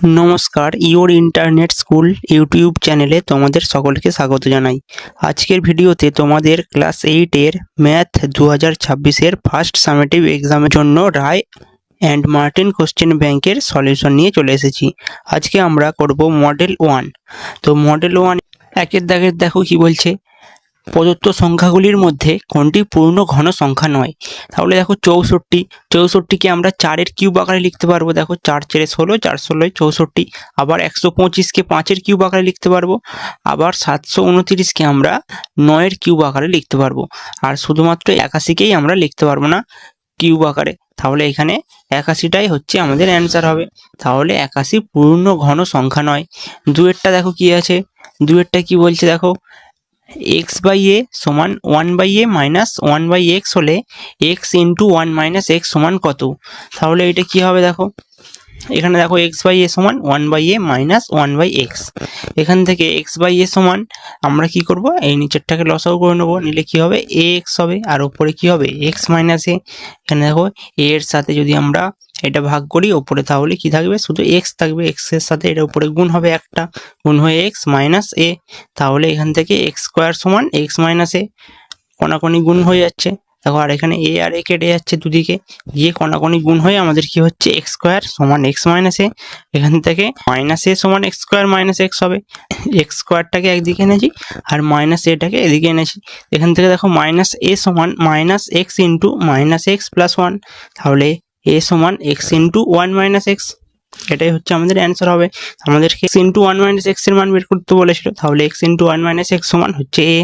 নমস্কার, your internet school YouTube চ্যানেলে তোমাদের সকলকে স্বাগত জানাই। আজকের ভিডিওতে তোমাদের ক্লাস 8-এর ম্যাথ 2026-এর ফার্স্ট সামেটিভ এক্সামের জন্য রায় অ্যান্ড মার্টিন কোশ্চেন ব্যাংকের সলিউশন নিয়ে চলে এসেছি। আজকে আমরা করব মডেল 1। তো মডেল 1 একের দাগের দেখো কি বলছে, প্রদত্ত সংখ্যাগুলির মধ্যে কোনটি পূর্ণ ঘন সংখ্যা নয়। তাহলে দেখো 64কে আমরা 4-এর কিউব আকারে লিখতে পারবো। দেখো 4 4 16, 4 16 64। আবার 125কে 5-এর কিউব আকারে লিখতে পারবো। আবার 729কে আমরা 9-এর কিউব আকারে লিখতে পারবো। আর শুধুমাত্র 81কেই আমরা লিখতে পারবো না কিউব আকারে। তাহলে এখানে 81টাই হচ্ছে আমাদের অ্যান্সার হবে। তাহলে 81 পূর্ণ ঘন সংখ্যা নয়। দুয়েরটা দেখো কি আছে, দুয়েরটা কি বলছে দেখো, x/a সমান 1/a মাইনাস 1/x হলে x ইন্টু 1 মাইনাস x সমান কত। তাহলে এটা কি হবে দেখো, এখানে দেখো x/a সমান 1/a মাইনাস 1/x। এখান থেকে x/a সমান আমরা কি করব, এই নিচেরটাকে লসাগু করে নেবো, নিলে কি হবে ax হবে, আর উপরে কি হবে x মাইনাস a। এখানে দেখো a এর সাথে যদি আমরা এটা ভাগ করি ওপরে, তাহলে কি থাকবে, শুধু x থাকবে। x এর সাথে এটা উপরে গুণ হবে, একটা গুণ হয়ে x মাইনাস a। তাহলে এখান থেকে x স্কোয়ার সমান x মাইনাস a, কোনাকুনি গুণ হয়ে যাচ্ছে। দেখো আর এখানে a আর a কেটে যাচ্ছে দুদিকে, গিয়ে কোনাকুনি গুণ হয়ে আমাদের কি হচ্ছে x স্কোয়ার সমান x মাইনাস a। এখান থেকে মাইনাস a সমান x স্কোয়ার মাইনাস x হবে। x স্কোয়ারটাকে একদিকে এনেছি আর মাইনাস এটাকে এদিকে এনেছি। এখান থেকে দেখো মাইনাস a সমান minus x into minus x plus 1। তাহলে a সমান x ইন্টু 1 মাইনাস x, এটাই হচ্ছে আমাদের অ্যান্সার হবে। আমাদেরকে x ইন্টু 1 মাইনাস x এর মান বের করতে বলেছিল, তাহলে x ইন্টু 1 মাইনাস x সমান হচ্ছে a।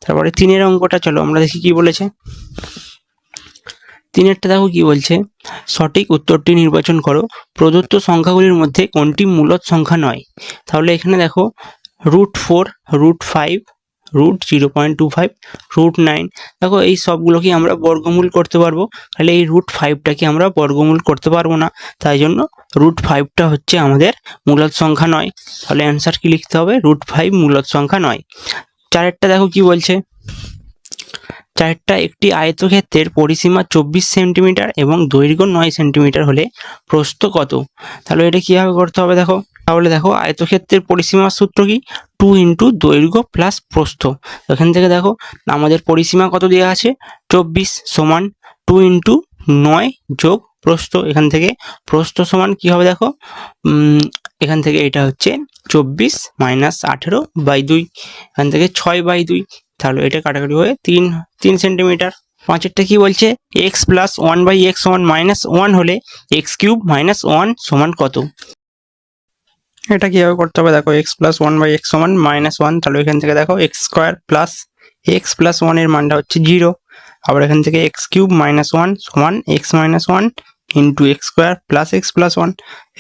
তারপরে 3-এর অঙ্কটা চলো আমরা দেখি কি বলেছে। 3-এরটা দেখো কি বলছে, সঠিক উত্তরটি নির্বাচন করো, প্রদত্ত সংখ্যাগুলির মধ্যে কোনটি মূলদ সংখ্যা নয়। তাহলে এখানে দেখো √4, √5, √0.25, √9, দেখো এই সবগুলোকে আমরা বর্গমূল করতে পারবো। তাহলে এই √5টাকে আমরা বর্গমূল করতে পারবো না, তাই জন্য √5টা হচ্ছে আমাদের মূলদ সংখ্যা নয়। তাহলে অ্যান্সার কি লিখতে হবে, √5 মূলদ সংখ্যা নয়। 4-এরটা দেখো কি বলছে, 4-টা একটি আয়তক্ষেত্রের পরিসীমা 24 সেন্টিমিটার এবং দৈর্ঘ্য 9 সেন্টিমিটার হলে প্রস্থ কত। তাহলে এটা কিভাবে করতে হবে দেখো, তাহলে দেখো আয়তক্ষেত্রের পরিসীমার সূত্র কি, 2 ইন্টু দৈর্ঘ্য প্লাস প্রস্থ। এখান থেকে দেখো আমাদের পরিসীমা কত দেওয়া আছে, 24 সমান 2 ইন্টু 9 যোগ প্রস্থ। এখান থেকে প্রস্থ সমান কি হবে দেখো, এখান থেকে এটা হচ্ছে 24 মাইনাস 18/2, এখান থেকে 6/2। তাহলে এটা কাটাকাটি হয়ে 3 সেন্টিমিটার। 5-এরটা কি বলছে, x প্লাস 1/x সমান মাইনাস 1 হলে x কিউব মাইনাস 1 সমান কত। এটা কিভাবে করতে হবে দেখো, x প্লাস 1/x সমান মাইনাস 1। তাহলে এখান থেকে দেখো x square plus x plus 1 এর মানটা হচ্ছে 0। আবার এখান থেকে x কিউব মাইনাস 1 সমান x minus 1 into x square plus x plus 1।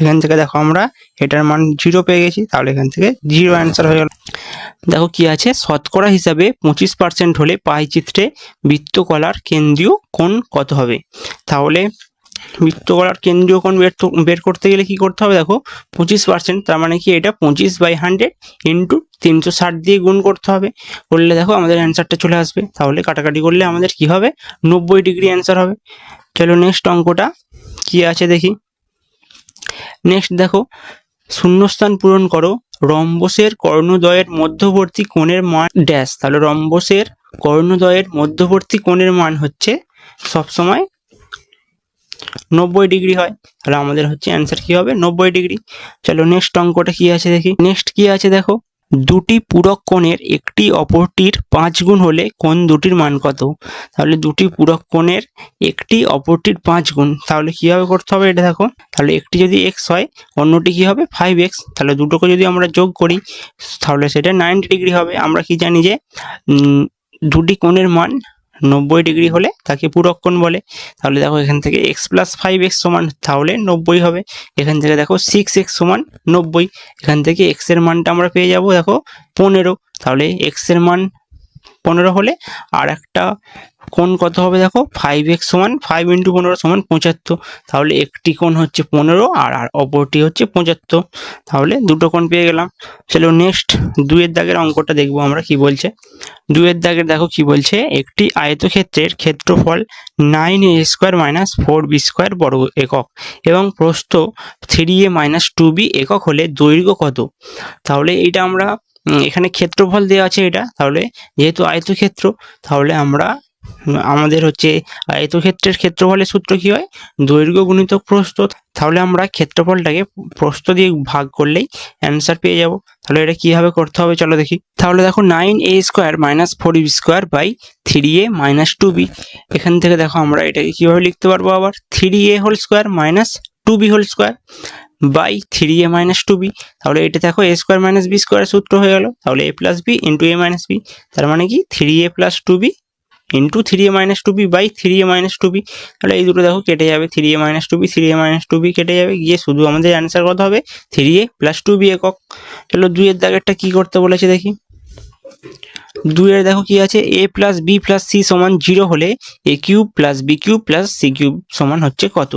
এখান থেকে দেখো আমরা এটার মান 0 পেয়ে গেছি, তাহলে এখান থেকে 0 অ্যান্সার হয়ে গেল। দেখো কি আছে, শতকরা হিসাবে 25% হলে পাই চিত্রে বৃত্তকলার কেন্দ্রীয় কোণ কত হবে। তাহলে বৃত্তকলার কেন্দ্রীয় কোণ বের করতে গেলে কি করতে হবে দেখো, 25%, তার মানে কি এটা 25/100 ইন্টু 360 দিয়ে গুণ করতে হবে। করলে দেখো আমাদের অ্যান্সারটা চলে আসবে। তাহলে কাটাকাটি করলে আমাদের কি হবে, 90 ডিগ্রি অ্যান্সার হবে। চলো নেক্সট অঙ্কটা কি আছে দেখি। নেক্সট দেখো, শূন্যস্থান পূরণ করো, রম্বসের কর্ণদ্বয়ের মধ্যবর্তী কোণের মান ড্যাশ। তাহলে রম্বসের কর্ণদ্বয়ের মধ্যবর্তী কোণের মান হচ্ছে সবসময় 90 ডিগ্রি হয়। তাহলে আমাদের হচ্ছে অ্যান্সার কি হবে, 90 ডিগ্রি। চলো নেক্সট অঙ্কটা কি আছে দেখি। নেক্সট কি আছে দেখো, দুটি পূরক কোণের একটি অপরটির 5 গুণ হলে কোণ দুটির মান কত। তাহলে দুটি পূরক কোণের একটি অপরটির 5 গুণ, তাহলে কিভাবে করতে হবে এটা দেখো। তাহলে একটি যদি x হয়, অন্যটি কি হবে 5x। তাহলে দুটোকে যদি আমরা যোগ করি তাহলে সেটা 90 ডিগ্রি হবে। আমরা কি জানি যে দুটি কোণের মান 90 ডিগ্রি হলে তাকে পূরক কোণ বলে। তাহলে দেখো এখান থেকে x প্লাস 5x সমান তাহলে 90 হবে। এখান থেকে দেখো 6x সমান 90। এখান থেকে x এর মানটা আমরা পেয়ে যাব দেখো 15। তাহলে x এর মান 15 হলে আর একটা কোণ কত হবে দেখো 5x সমান 5 × 15 সমান 75। তাহলে একটি কোণ হচ্ছে 15 আর অপরটি হচ্ছে 75। তাহলে দুটো কোণ পেয়ে গেলাম। চলো নেক্সট 2 এর দাগের অঙ্কটা দেখবো আমরা কি বলছে। 2 এর দাগের দেখো কি বলছে, একটি আয়তক্ষেত্রের ক্ষেত্রফল 9a² - 4b² বর্গ একক এবং প্রস্থ 3a - 2b একক হলে দৈর্ঘ্য কত। তাহলে এইটা আমরা এখানে ক্ষেত্রফল দেওয়া আছে এটা, তাহলে যেহেতু আয়তক্ষেত্র তাহলে আমরা আমাদের হচ্ছে আয়তক্ষেত্রের ক্ষেত্রফলের সূত্র কি হয়, দৈর্ঘ্য গুণিতক প্রস্থ। তাহলে আমরা ক্ষেত্রফলটাকে প্রস্থ দিয়ে ভাগ করলেই অ্যান্সার পেয়ে যাব। তাহলে এটা কিভাবে করতে হবে চলো দেখি। তাহলে দেখো 9a² - 4b² / 3a - 2b। এখান থেকে দেখো আমরা এটাকে কিভাবে লিখতে পারবো, আবার 3a² - 2b² by 3a - 2b। তাহলে এটা দেখো a² - b² সূত্র হয়ে গেল। তাহলে a + b × a - b, তার মানে কি 3a + 2b × 3a - 2b by 3a - 2b। তাহলে এই দুটো দেখো কেটে যাবে, 3a - 2b 3a - 2b কেটে যাবে, গিয়ে শুধু আমাদের অ্যান্সার কত হবে 3a + 2b একক। চলো 2 এর দাগেরটা কি করতে বলেছে দেখি। 2 এর দেখো কি আছে, a + b + c = 0 হলে a³ + b³ + c³ সমান হচ্ছে কত।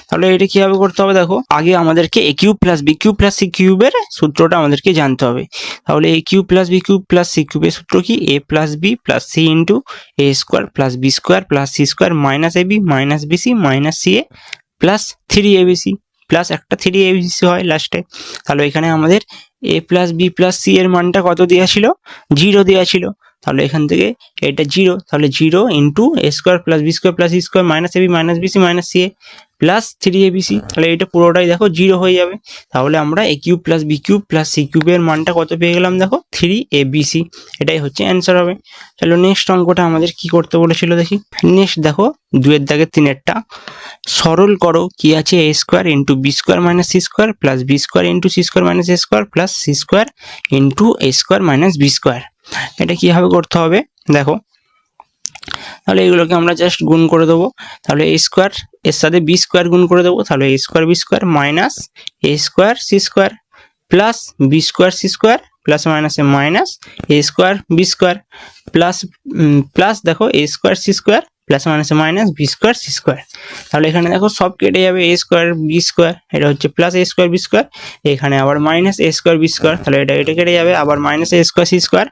তাহলে এটা কিভাবে করতে হবে দেখো, আগে আমাদেরকে a³ + b³ + c³ এর সূত্রটা আমাদেরকে জানতে হবে। তাহলে a³ + b³ + c³ এর সূত্র কি, a + b + c × a² + b² + c² - ab - bc - ca + 3abc plus একটা 3abc হয় লাস্টে। তাহলে এখানে আমাদের a + b + c এর মানটা কত দেওয়া ছিল, 0 দেওয়া ছিল। তাহলে এখান থেকে এটা 0, তাহলে 0 × a² + b² + c² - ab - bc - ca plus 3abc। তাহলে এটা পুরোটাই দেখো 0 হয়ে যাবে। তাহলে আমরা a³ + b³ + c³ এর মানটা কত পেয়ে গেলাম দেখো 3abc। এটাই হচ্ছে অ্যান্সার হবে। চলো নেক্সট অঙ্কটা আমাদের কি করতে বলেছিল দেখি। নেক্সট দেখো 2 এর দাগের 3এরটা, সরল করো কি আছে, a² × b² - c² + b² × c² - a² + c² × a² - b²। এটা কিভাবে করতে হবে দেখো। তাহলে এগুলোকে আমরা জাস্ট গুণ করে দেবো। তাহলে a² এর সাথে b² গুণ করে দেবো। তাহলে a² b² - a² c² plus b² c² plus মাইনাসে মাইনাস a² b² প্লাস দেখো a² c² প্লাস মাইনাসে মাইনাস b² c²। তাহলে এখানে দেখো সব কেটে যাবে, a² b², এটা হচ্ছে প্লাস a² b², এখানে আবার মাইনাস a² b², তাহলে এটা কেটে যাবে, আবার মাইনাস a² c²,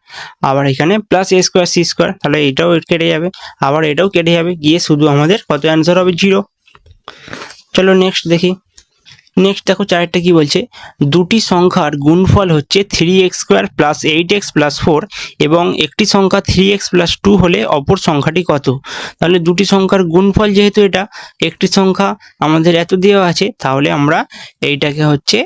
আবার এখানে প্লাস a² c², তাহলে এটাও কেটে যাবে, আবার এটাও কেটে যাবে, গিয়ে শুধু আমাদের কত অ্যান্সার হবে 0। চলো নেক্সট দেখি। নেক্সট দেখো 4টা কি বলছে, দুটি সংখ্যার গুণফল হচ্ছে 3x² + 8x + 4 এবং একটি সংখ্যা 3x + 2 হলে অপর সংখ্যাটি কত। তাহলে দুটি সংখ্যার গুণফল, যেহেতু এটা একটি সংখ্যা আমাদের এত দেওয়া আছে, তাহলে আমরা এইটাকে হচ্ছে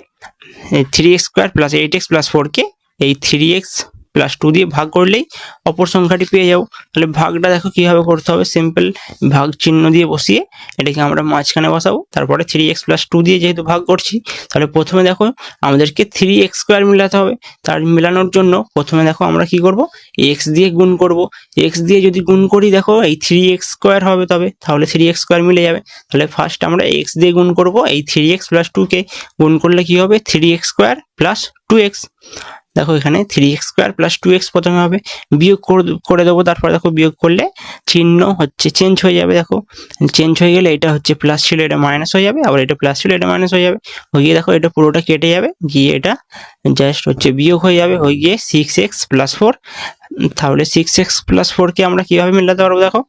3x² + 8x + 4কে এই 3x + 2 দিয়ে ভাগ করলেই অপর সংখ্যাটি পেয়ে যাবো। তাহলে ভাগটা দেখো কিভাবে করতে হবে, সিম্পল ভাগ চিহ্ন দিয়ে বসিয়ে এটাকে আমরা মাঝখানে বসাবো। তারপরে 3x + 2 দিয়ে যেহেতু ভাগ করছি, তাহলে প্রথমে দেখো আমাদেরকে 3x² মেলাতে হবে। তার মেলানোর জন্য প্রথমে দেখো আমরা কি করব, x দিয়ে গুণ করব। x দিয়ে যদি গুণ করি দেখো এই 3x² হবে, তাহলে 3x² মিলে যাবে। তাহলে ফার্স্ট আমরা x দিয়ে গুণ করব, এই 3x + 2 কে গুণ করলে কি হবে 3x² + 2x। দেখো এখানে 3x² + 2x প্রথমে হবে, বিয়োগ করে দেবো। তারপর দেখো বিয়োগ করলে চিহ্ন হচ্ছে চেঞ্জ হয়ে যাবে। দেখো চেঞ্জ হয়ে গেলে এটা হচ্ছে প্লাস ছিল এটা মাইনাস হয়ে যাবে, আবার এটা প্লাস ছিল এটা মাইনাস হয়ে যাবে, হয়ে গিয়ে দেখো এটা পুরোটা কেটে যাবে, গিয়ে এটা জাস্ট হচ্ছে বিয়োগ হয়ে যাবে, হয়ে গিয়ে 6x + 4। তাহলে 6x + 4 কে আমরা কিভাবে মেলাতে পারবো দেখো,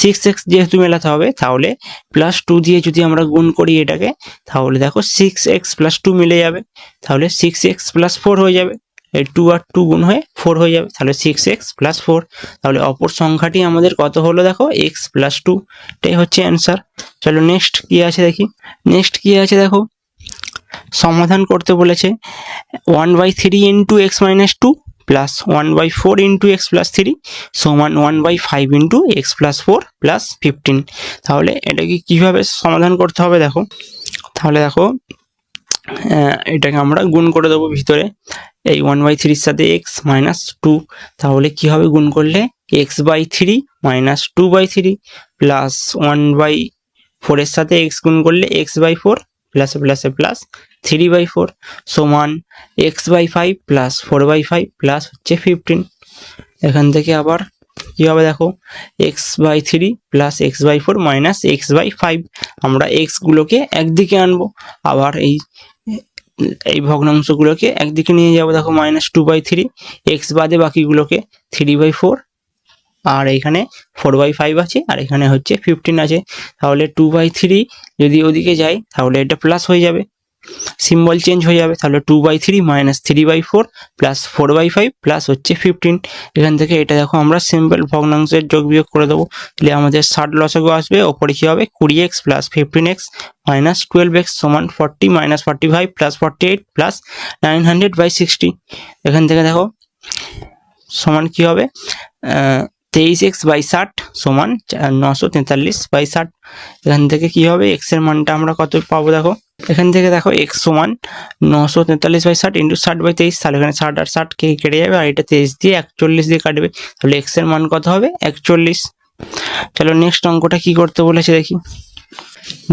6x যেহেতু মেলাতে হবে, তাহলে +2 দিয়ে যদি আমরা গুণ করি এটাকে, তাহলে দেখো 6x + 2 মিলে যাবে, তাহলে 6x + 4 হয়ে যাবে। এই 2 আর 2 গুণ হয়ে 4 হয়ে যাবে, তাহলে 6x + 4। তাহলে অপর সংখ্যাটি আমাদের কত হলো দেখো x + 2, এটাই হচ্ছে অ্যান্সার। চলো নেক্সট কি আছে দেখি। নেক্সট কি আছে দেখো, সমাধান করতে বলেছে 1/3 × x - 2 প্লাস 1/4 × x + 3 সমান 1/5 × x + 4 প্লাস 15। তাহলে এটাকে কিভাবে সমাধান করতে হবে দেখো। তাহলে দেখো এটাকে আমরা গুণ করে দেবো ভিতরে, এই 1/3 এর সাথে x - 2, তাহলে কি হবে গুণ করলে x/3 - 2/3 প্লাস 1/4 এর সাথে x গুণ করলে x/4 প্লাসে প্লাসে প্লাস 3/4 সমান x/5 প্লাস 4/5 প্লাস হচ্ছে 15। এখান থেকে আবার কি হবে দেখো, x/3 plus x/4 minus x/5। আমরা এক্স গুলোকে একদিকে আনবো, আবার এই ভগ্নাংশগুলোকে একদিকে নিয়ে যাবো। দেখো -2/3, এক্স বাদে বাকিগুলোকে 3/4, আর এখানে 4/5 আছে, আর এখানে হচ্ছে 15 আছে। তাহলে 2/3 যদি ওদিকে যায় তাহলে এটা প্লাস হয়ে যাবে, সিম্বল চেঞ্জ হয়ে যাবে। তাহলে 2/3 মাইনাস 3/4 প্লাস 4/5 প্লাস হচ্ছে 15। এখান থেকে এটা দেখো আমরা সিম্পল ভগ্নাংশের যোগ বিয়োগ করে দেবো, তাহলে আমাদের 60 লসাগু আসবে। ওপরে কি হবে, 20x plus 15x minus 12x সমান 40 মাইনাস 45 প্লাস 48 প্লাস 900/60। এখান থেকে দেখো সমান কি হবে, 23x/60 সমান 943/60। এখান থেকে কি হবে, x এর মানটা আমরা কত পাবো দেখো, এখান থেকে দেখো x সমান 943/60 ইন্টু 60/23। তাহলে এখানে 60 আর 60 কেটে যাবে, আর এটা 23 দিয়ে 41 দিয়ে কাটবে। তাহলে x এর মান কত হবে, 41। চলো নেক্সট অঙ্কটা কি করতে বলেছে দেখি।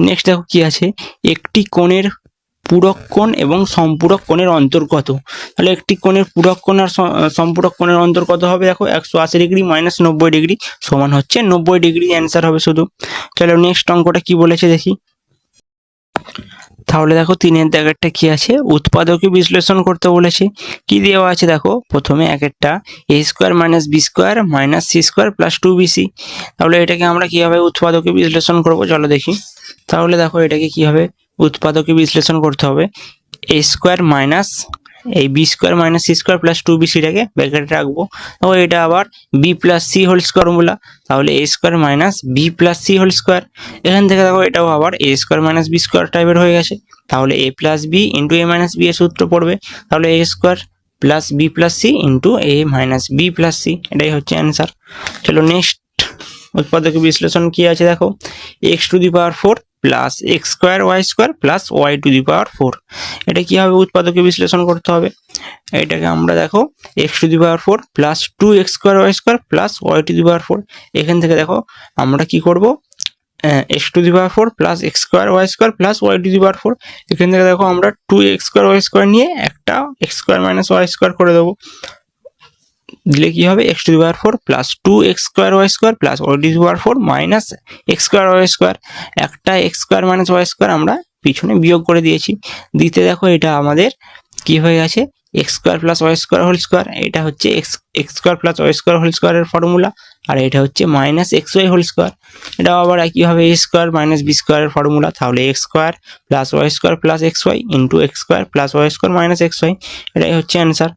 নেক্সট দেখো কি আছে, একটি কোণের পূরক কোণ এবং সম্পূরক কোণের অন্তর কত। তাহলে একটি কোণের পূরক কোণ আর সম্পূরক কোণের অন্তর কত হবে দেখো, 180 ডিগ্রি মাইনাস 90 ডিগ্রি সমান হচ্ছে 90 ডিগ্রি। অ্যান্সার হবে শুধু। চলো নেক্সট অঙ্কটা কি বলেছে দেখি। তাহলে দেখো 3-এর দাগেরটা কি আছে, উৎপাদকে বিশ্লেষণ করতে বলেছে। কি দেওয়া আছে দেখো, প্রথমে একটা a² minus b² minus c² plus 2bc। তাহলে এটাকে আমরা কিভাবে উৎপাদকে বিশ্লেষণ করব চলো দেখি। তাহলে দেখো এটাকে কিভাবে উৎপাদকে বিশ্লেষণ করতে হবে, a² মাইনাস এই b² মাইনাস c² প্লাস 2bcটাকে ব্র্যাকেটে রাখবো। তো এটা আবার b plus c whole square মূলা, তাহলে a² minus b plus c whole square. এখান থেকে দেখো এটাও আবার a² মাইনাস b² টাইপের হয়ে গেছে, তাহলে a plus b into a minus b এর সূত্র পড়বে। তাহলে a² plus b plus c into a minus b plus c, এটাই হচ্ছে অ্যান্সার। চলো নেক্সট উৎপাদক বিশ্লেষণ কি আছে দেখো, x⁴ plus x² y² plus y⁴। এটা কিভাবে উৎপাদকে বিশ্লেষণ করতে হবে, এটাকে আমরা দেখো x⁴ plus 2x² y² plus y⁴। এখান থেকে দেখো আমরা কি করব, x⁴ plus x² y² plus y⁴। এখান থেকে দেখো আমরা 2x² y² নিয়ে একটা x² মাইনাস y² করে দেবো, দিলে কি হবে, x⁴ plus 2x² y² plus y⁴ minus x² y²। একটা x² মাইনাস y² আমরা পিছনে বিয়োগ করে দিয়েছি, দিতে দেখো এটা আমাদের কি হয়ে গেছে, x² plus y² whole square. এটা হচ্ছে x² প্লাস y² হোল স্কোয়ারের ফর্মুলা, আর এটা হচ্ছে মাইনাস xy হোল স্কোয়ার। এটাও আবার একইভাবে a² মাইনাস b² এর ফর্মুলা, তাহলে x² plus y² plus xy into x² plus y² minus xy, এটাই হচ্ছে অ্যান্সার।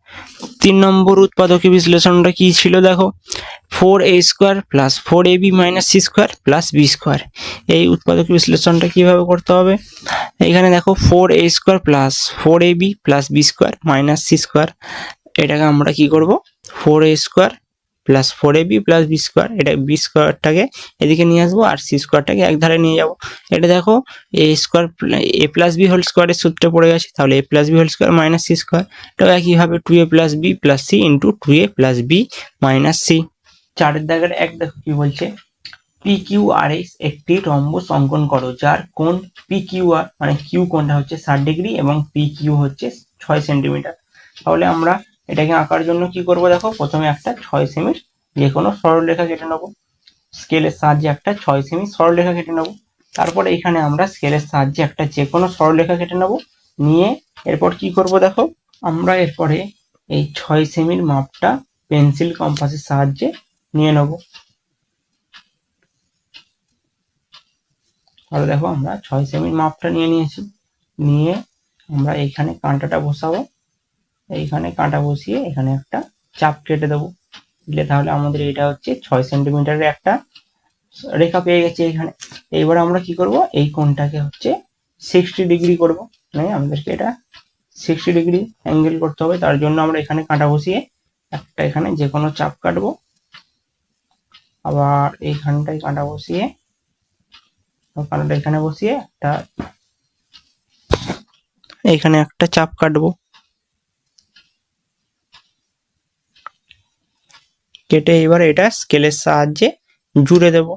3 নম্বর উৎপাদকে বিশ্লেষণটা কি ছিল দেখো, 4a² plus 4ab minus c² plus b²। এই উৎপাদক বিশ্লেষণটা কিভাবে করতে হবে, এখানে দেখো 4a² plus 4ab plus b² minus c²। এটাকে আমরা কি করব, 4a² plus 4ab plus b², এটা b²টাকে এদিকে নিয়ে আসবো আর c²টাকে এক ধারে নিয়ে যাব। এটা দেখো a প্লাস b হোল স্কোয়ারের সূত্রে পড়ে গেছে, তাহলে a plus b whole square minus c²। এটাও একইভাবে 2a plus b plus c into 2a plus b minus c। 4-এর দাগের এক দেখো কি বলছে, PQRS একটি রম্বস অঙ্কন করো যার কোণ PQR মানে Q কোণটা হচ্ছে 60 ডিগ্রি এবং PQ হচ্ছে 6 সেন্টিমিটার। তাহলে আমরা এটাকে আঁকার জন্য কি করব দেখো, প্রথমে একটা 6 সেমির যে কোনো সরলরেখা কেটে নেব, স্কেলের সাহায্যে একটা 6 সেমি সরলরেখা কেটে নেব। তারপরে এখানে আমরা স্কেলের সাহায্যে একটা যে কোনো সরলরেখা কেটে নেব, নিয়ে এরপর কি করব দেখো, আমরা এরপরে এই 6 সেমির মাপটা পেন্সিল কম্পাসের সাহায্যে নিয়ে নেব। তাহলে দেখো আমরা 6 সেমির মাপটা নিয়ে নিয়েছি, নিয়ে আমরা এইখানে কাঁটাটা বসাবো, এইখানে কাঁটা বসিয়ে এখানে একটা চাপ কেটে দেবো, দিলে তাহলে আমাদের এটা হচ্ছে 6 সেন্টিমিটারের একটা রেখা পেয়ে গেছে এখানে। এইবার আমরা কি করব, এই কোণটাকে হচ্ছে 60 ডিগ্রি করব, মানে আমাদেরকে এটা 60 ডিগ্রি অ্যাঙ্গেল করতে হবে। তার জন্য আমরা এখানে কাঁটা বসিয়ে একটা এখানে যে কোনো চাপ কাটবো, আবার এইখানটায় কাঁটা বসিয়ে কাঁটাটা এখানে বসিয়ে এখানে একটা চাপ কাটবো, কেটে এবার এটা স্কেলের সাহায্যে জুড়ে দেব।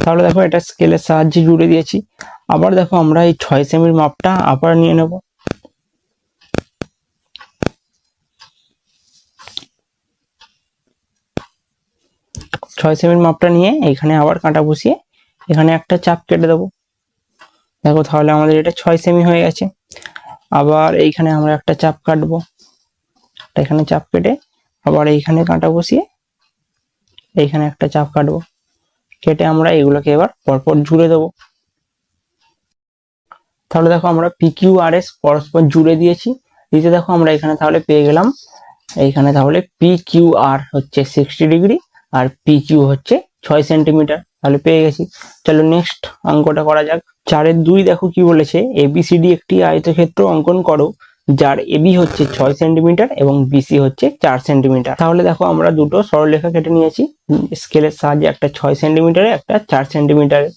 তাহলে দেখো এটা স্কেলের সাহায্যে জুড়ে দিয়েছি। আবার দেখো আমরা এই 6 সেমির মাপটা আবার নিয়ে নেব, 6 সেমির মাপটা নিয়ে এখানে আবার কাঁটা বসিয়ে এখানে একটা চাপ কেটে দেবো। দেখো তাহলে আমাদের এটা 6 সেমি হয়ে গেছে। আবার এইখানে আমরা একটা চাপ কাটবো, এখানে চাপ কেটে আবার এইখানে কাঁটা বসিয়ে এইখানে একটা চাপ কাটবো, কেটে আমরা এগুলোকে এবার পরপর জুড়ে দেবো। তাহলে দেখো আমরা PQRS পরস্পর জুড়ে দিয়েছি। দিতে দেখো আমরা এখানে তাহলে পেয়ে গেলাম, এইখানে তাহলে PQR হচ্ছে 60 ডিগ্রি আর PQ হচ্ছে 6 সেন্টিমিটার, তাহলে পেয়ে গেছি। চলো নেক্সট অঙ্কটা করা যাক। 4-এর 2 দেখো কি বলেছে, ABCD একটি আয়তক্ষেত্র অঙ্কন করো যার AB হচ্ছে 6 সেন্টিমিটার এবং BC হচ্ছে 4 সেন্টিমিটার। তাহলে দেখো আমরা দুটো সরলরেখা কেটে নিয়েছি স্কেলের সাহায্যে, একটা 6 সেন্টিমিটারে একটা 4 সেন্টিমিটারে।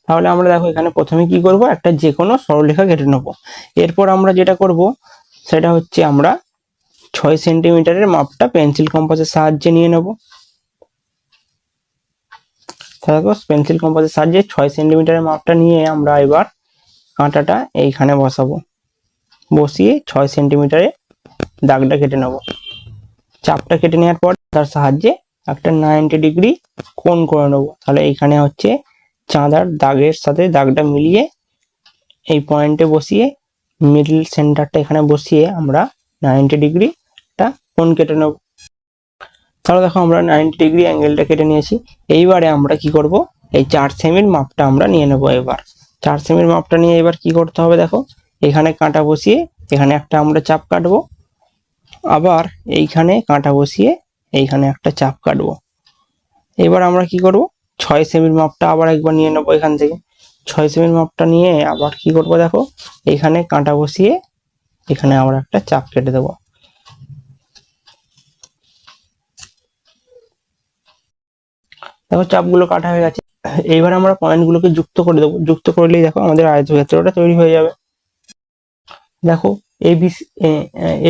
তাহলে আমরা দেখো এখানে প্রথমে কি করব, একটা যে কোনো সরলরেখা কেটে নেব। এরপর আমরা যেটা করব সেটা হচ্ছে আমরা 6 সেন্টিমিটারের মাপটা পেন্সিল কম্পাসের সাহায্যে নিয়ে নেব। দেখো পেন্সিল কম্পাসের সাহায্যে 6 সেন্টিমিটারের মাপটা নিয়ে আমরা এবার কাঁটাটা এইখানে বসাবো, বসিয়ে 6 সেন্টিমিটারে দাগটা কেটে নেব। চাপটা কেটে নেওয়ার পর তার সাহায্যে একটা 90 ডিগ্রি কোণ করে নেব। তাহলে এইখানে হচ্ছে চাঁদার দাগের সাথে দাগটা মিলিয়ে এই পয়েন্টে বসিয়ে মিডল সেন্টারটা এখানে বসিয়ে আমরা 90 ডিগ্রি একটা কোণ কেটে নেব। তাহলে দেখো আমরা 90 ডিগ্রি অ্যাঙ্গেলটা কেটে নিয়েছি। এইবারে আমরা কি করব, এই 4 সেমির মাপটা আমরা নিয়ে নেব। এবার 4 সেমির মাপটা নিয়ে এবার কি করতে হবে, দেখো এখানে কাঁটা বসিয়ে এখানে একটা আমরা চাপ কাটবো, আবার এইখানে কাঁটা বসিয়ে এইখানে একটা চাপ কাটবো। এবার আমরা কি করব, 6 সেমির মাপটা আবার একবার নিয়ে নেব। এখান থেকে 6 সেমির মাপটা নিয়ে আবার কি করব, দেখো এখানে কাঁটা বসিয়ে এখানে আবার একটা চাপ কেটে দেবো। দেখো চাপগুলো কাটা হয়ে গেছে। এইবার আমরা পয়েন্টগুলোকে যুক্ত করে দেবো, যুক্ত করলেই দেখো আমাদের আয়তক্ষেত্রটা তৈরি হয়ে যাবে। দেখো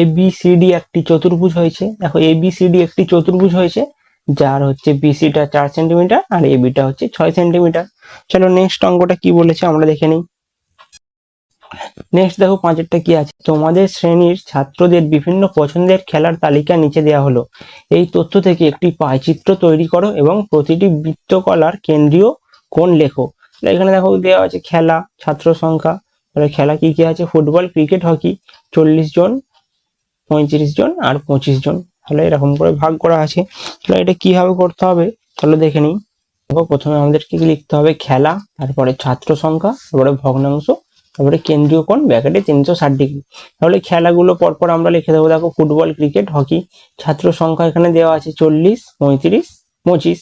ABCD একটি চতুর্ভুজ হয়েছে। দেখো ABCD একটি চতুর্ভুজ হয়েছে যার হচ্ছে BCটা 4 সেন্টিমিটার আর ABটা হচ্ছে 6 সেন্টিমিটার। চলো নেক্সট অঙ্কটা কি বলেছে আমরা দেখে নিই। নেক্সট দেখো 5-এরটা কি আছে, তোমাদের শ্রেণীর ছাত্রদের বিভিন্ন পছন্দের খেলার তালিকা নিচে দেওয়া হলো। এই তথ্য থেকে একটি পাইচিত্র তৈরি করো এবং প্রতিটি বৃত্তকলার কেন্দ্রীয় কোণ লেখো। এখানে দেখো দেওয়া আছে খেলা, ছাত্র সংখ্যা, তাহলে খেলা কি কি আছে, ফুটবল, ক্রিকেট, হকি, 40 জন, 35 জন আর 25 জন। তাহলে এরকম করে ভাগ করা আছে। তাহলে এটা কিভাবে করতে হবে তাহলে দেখে নিই। দেখো প্রথমে আমাদেরকে কি লিখতে হবে, খেলা, তারপরে ছাত্র সংখ্যা, তারপরে ভগ্নাংশ, তারপরে কেন্দ্রীয় কোণ ব্র্যাকেটে 360 ডিগ্রি। তাহলে খেলাগুলো পরপর আমরা লিখে দেবো। দেখো ফুটবল, ক্রিকেট, হকি। ছাত্র সংখ্যা এখানে দেওয়া আছে 40, 35, 25।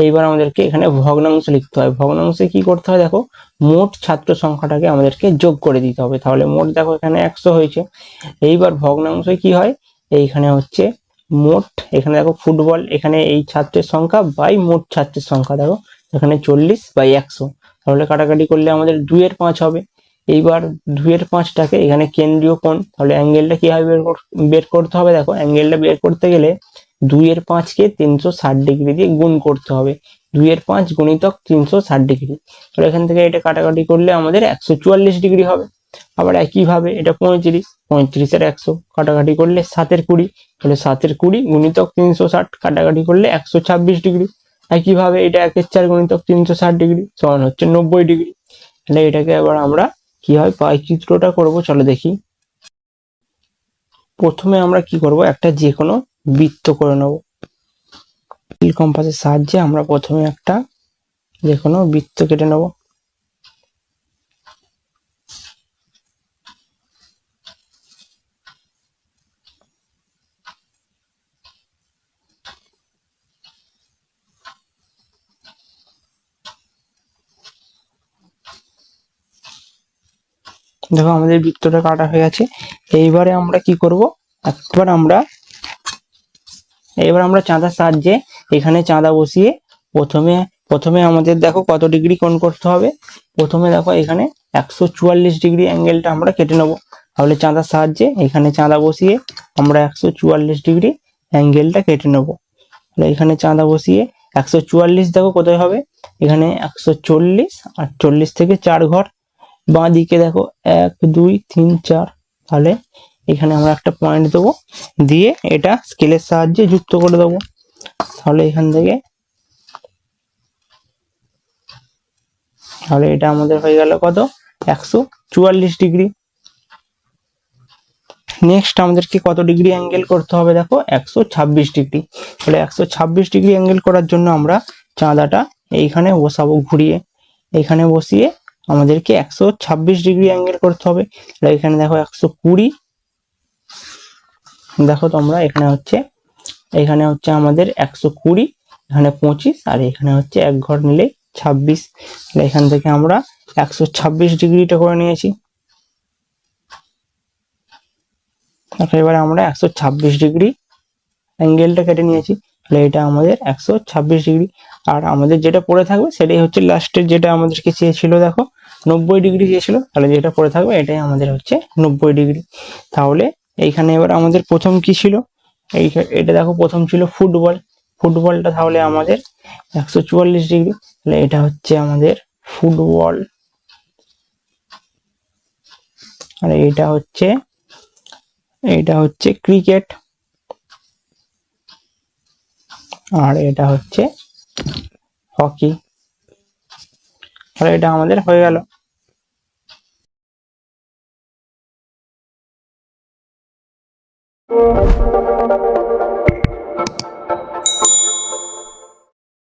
এইবার আমাদেরকে এখানে ভগ্নাংশ লিখতে হয়। ভগ্নাংশে কি করতে হয়, দেখো মোট ছাত্র সংখ্যাটাকে আমাদেরকে যোগ করে দিতে হবে। তাহলে মোট দেখো এখানে 100 হয়েছে। এইবার ভগ্নাংশে কি হয়, এইখানে হচ্ছে মোট, এখানে দেখো ফুটবল, এখানে এই ছাত্রের সংখ্যা বাই মোট ছাত্রের সংখ্যা, দেখো এখানে 40/100। তাহলে কাটাকাটি করলে আমাদের 2/5 হবে। এইবার 2/5টাকে এখানে কেন্দ্রীয় কোণ, তাহলে অ্যাঙ্গেলটা কিভাবে বের করতে হবে, দেখো অ্যাঙ্গেলটা বের করতে গেলে 2/5কে 360 ডিগ্রি দিয়ে গুণ করতে হবে। 2/5 গুণিতক 360 ডিগ্রি। তাহলে এখান থেকে এটা কাটাকাটি করলে আমাদের 144 ডিগ্রি হবে। আবার একইভাবে এটা 35, 35-এর 100 কাটাকাটি করলে 7/20, তাহলে 7/20 গুণিতক 360 কাটাকাটি করলে 126 ডিগ্রি। একইভাবে এটা 1/4 গুণিতক 360 ডিগ্রি সমান হচ্ছে 90 ডিগ্রি। তাহলে এটাকে এবার আমরা কিভাবে পাইচিত্রটা করব চলো দেখি। প্রথমে আমরা কি করব, একটা যে কোনো বৃত্ত করে নেব। পেন্সিল কম্পাসের সাহায্যে আমরা প্রথমে একটা যে কোনো বৃত্ত কেটে নেব। দেখো আমাদের বৃত্তটা কাটা হয়ে গেছে। এইবারে আমরা কি করব, এবার আমরা চাঁদার সাহায্যে এখানে চাঁদা বসিয়ে প্রথমে আমাদের দেখো কত ডিগ্রি কোণ করতে হবে। প্রথমে দেখো এখানে 144 ডিগ্রি অ্যাঙ্গেলটা আমরা কেটে নেব। তাহলে চাঁদার সাহায্যে এখানে চাঁদা বসিয়ে আমরা 144 ডিগ্রি অ্যাঙ্গেলটা কেটে নেব। তাহলে এখানে চাঁদা বসিয়ে 144 দেখো কোথায় হবে, এখানে 140 আর 40 থেকে 4 ঘর বাঁ দিকে দেখো 1 2 3 4। তাহলে এখানে আমরা একটা পয়েন্ট দেবো, দিয়ে এটা স্কেলের সাহায্যে যুক্ত করে দেবো। তাহলে এখান থেকে তাহলে এটা আমাদের হয়ে গেল কত, 144 ডিগ্রি। নেক্সট আমাদেরকে কত ডিগ্রি অ্যাঙ্গেল করতে হবে, দেখো 126 ডিগ্রি। তাহলে 126 ডিগ্রি অ্যাঙ্গেল করার জন্য আমরা চাঁদাটা এইখানে বসাবো ঘুরিয়ে, এইখানে বসিয়ে আমাদেরকে 126 ডিগ্রি অ্যাঙ্গেল করতে হবে। তাহলে এখানে দেখো 120, দেখো তোমরা এখানে হচ্ছে আমাদের 120, এখানে 25, আর এখানে হচ্ছে এক ঘর নিলে 26। তাহলে এখান থেকে আমরা 126 ডিগ্রিটা করে নিয়েছি। এবারে আমরা 126 ডিগ্রি অ্যাঙ্গেলটা কেটে নিয়েছি। তাহলে এটা আমাদের 126 ডিগ্রি। আর আমাদের যেটা পড়ে থাকবে সেটাই হচ্ছে লাস্টের, যেটা আমাদেরকে চেয়েছিল, দেখো 90 ডিগ্রি চেয়েছিল, তাহলে যেটা পড়ে থাকবে এটাই আমাদের হচ্ছে 90 ডিগ্রি। তাহলে এইখানে এবার আমাদের প্রথম কি ছিল, এটা দেখো প্রথম ছিল ফুটবল। ফুটবলটা তাহলে আমাদের 144 ডিগ্রি, তাহলে এটা হচ্ছে আমাদের ফুটবল। আর এটা হচ্ছে ক্রিকেট, আর এটা হচ্ছে হকি। তাহলে এটা আমাদের হয়ে গেল।